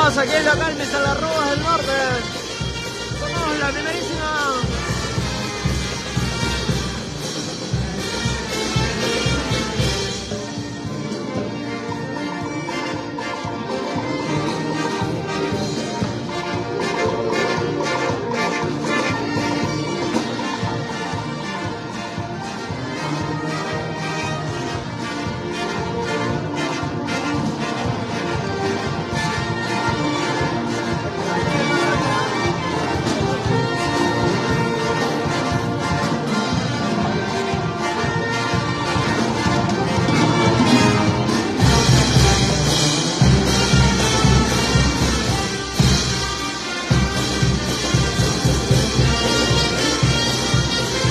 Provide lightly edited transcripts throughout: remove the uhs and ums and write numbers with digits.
Estamos aquí en local Mesa Las Rúas del Norte. Somos la primerísima.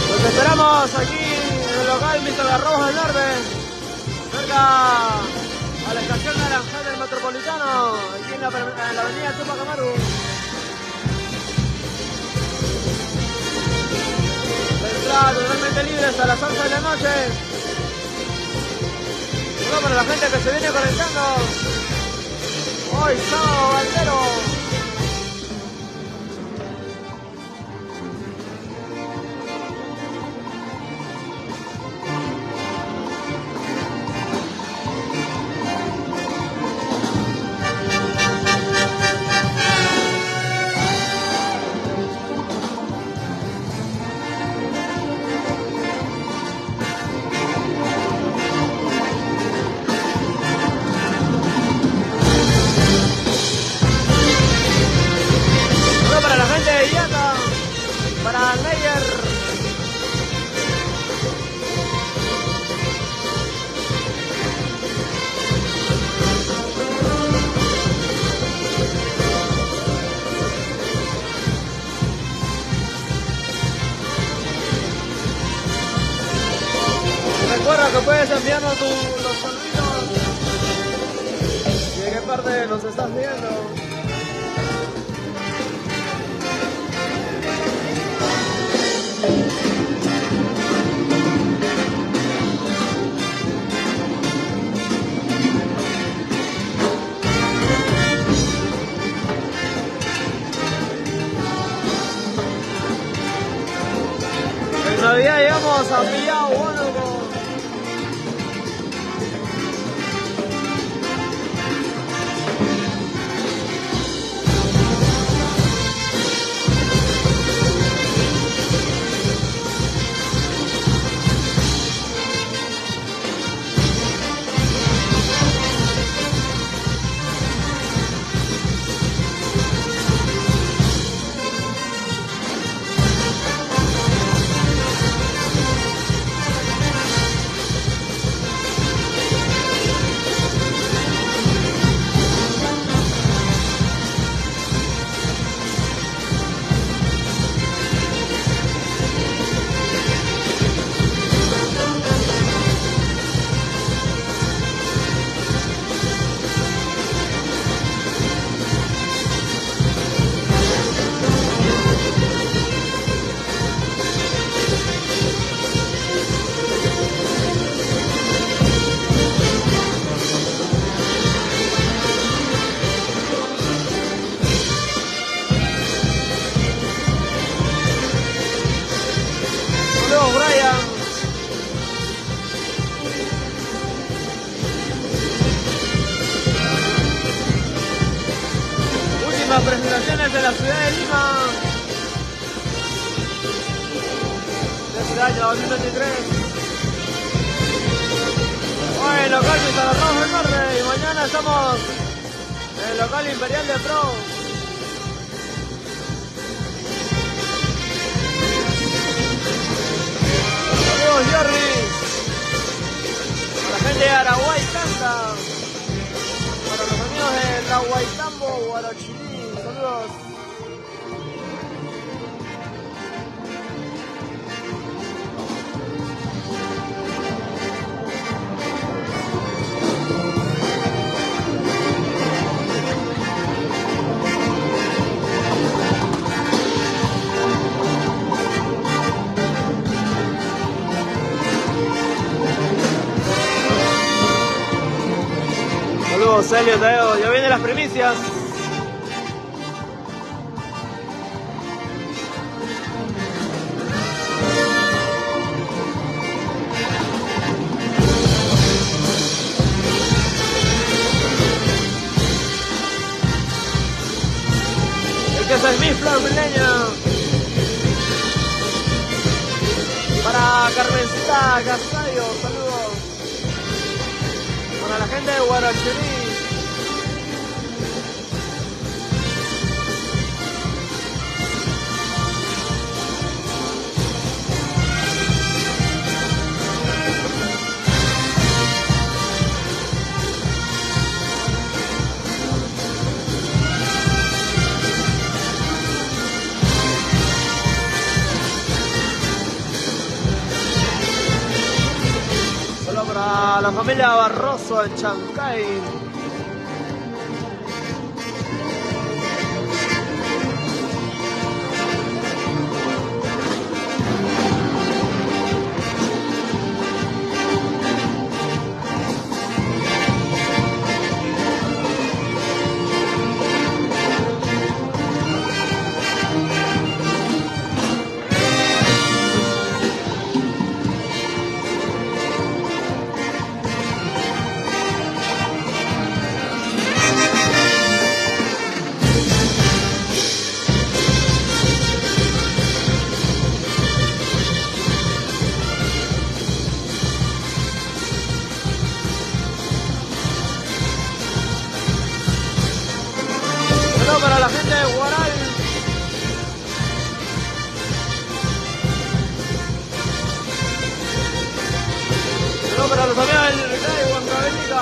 Los esperamos aquí en el local Mesa Las Rúas del Norte, cerca a la estación Naranjal del Metropolitano, aquí en la avenida Tupac Amaru. Entrada totalmente libre hasta las 11 de la noche. Solo para la gente que se viene conectando. Hoy sábado bandero. Para Meyer. Recuerda que puedes enviarnos los saludos y de qué parte nos estás viendo. En Navidad llegamos a Pillao, Huánuco. Brian. Últimas presentaciones de la ciudad de Lima de este año 2023. Hoy en el local Mesa Las Rúas del Norte y mañana estamos en el local Imperial de Pro. Jordi, para la gente de Araguay canta, para los amigos de la Guaytambo, Guarachilí, saludos. Celio, Tadeo, ya vienen las primicias. Este es el Mi Flor Mileña. Para Carmencita Casayo, saludos. Para la gente de Guarachirí. Para la familia Barroso en Chancay. Para la gente de Guaral. No, para los amigos del Rey Huancavélica.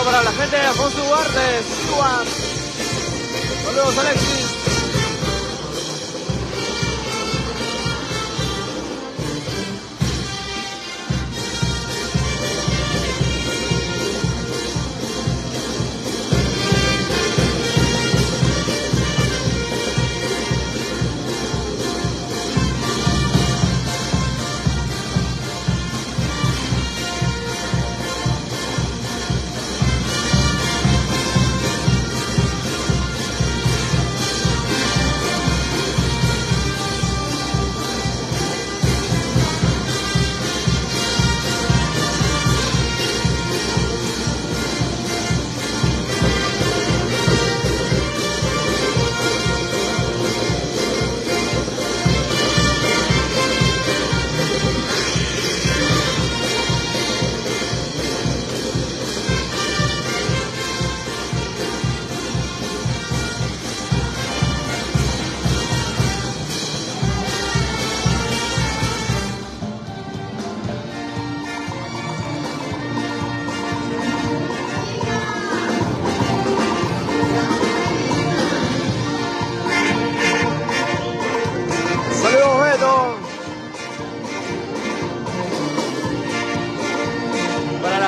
Para la gente de Afonso Ugarte, Siwan. Saludos, Alexis.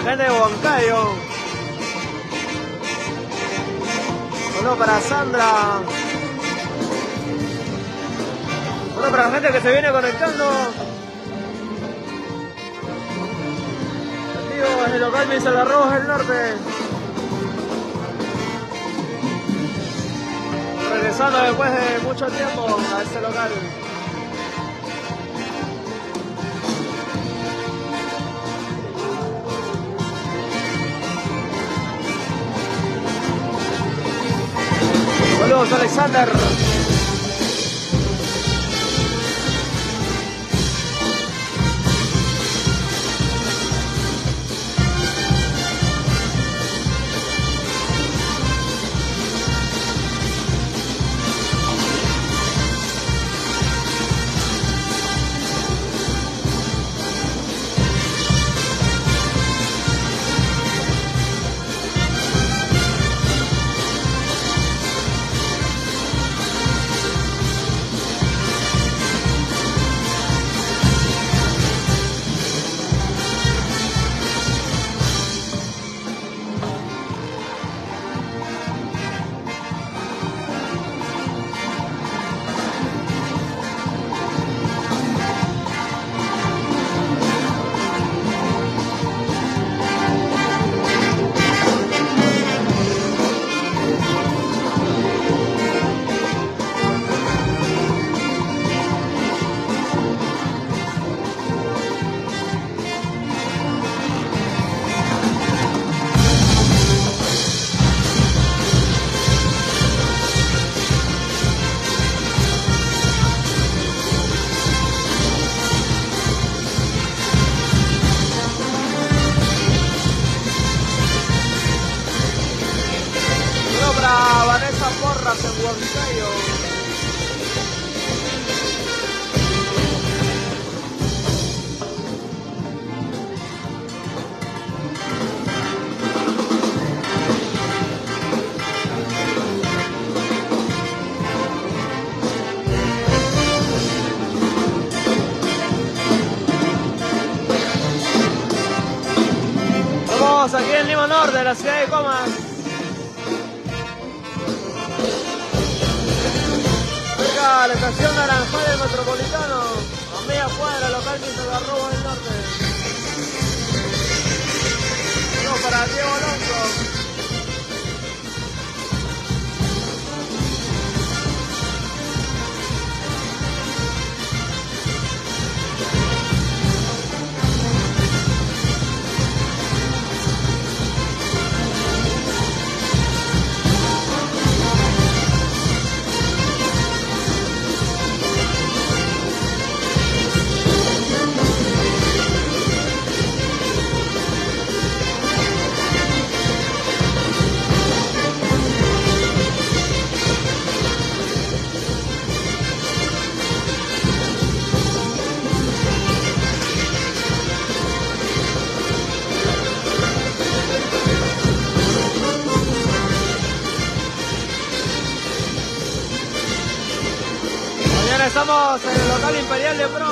gente de Huancayo. Uno para Sandra. Bueno, para la gente que se viene conectando, activo es el local Misa de Rojas del Norte. Regresando después de mucho tiempo a este local. Saludos, Alexander. Vanessa Porras en Huancayo. Estamos aquí en Lima Norte, la ciudad de Comas. Cerca de la estación Naranjal del Metropolitano, a media cuadra, local Misa de Rojas del Norte. Vamos para Diego Alonso. Estamos en el local Imperial de Pro.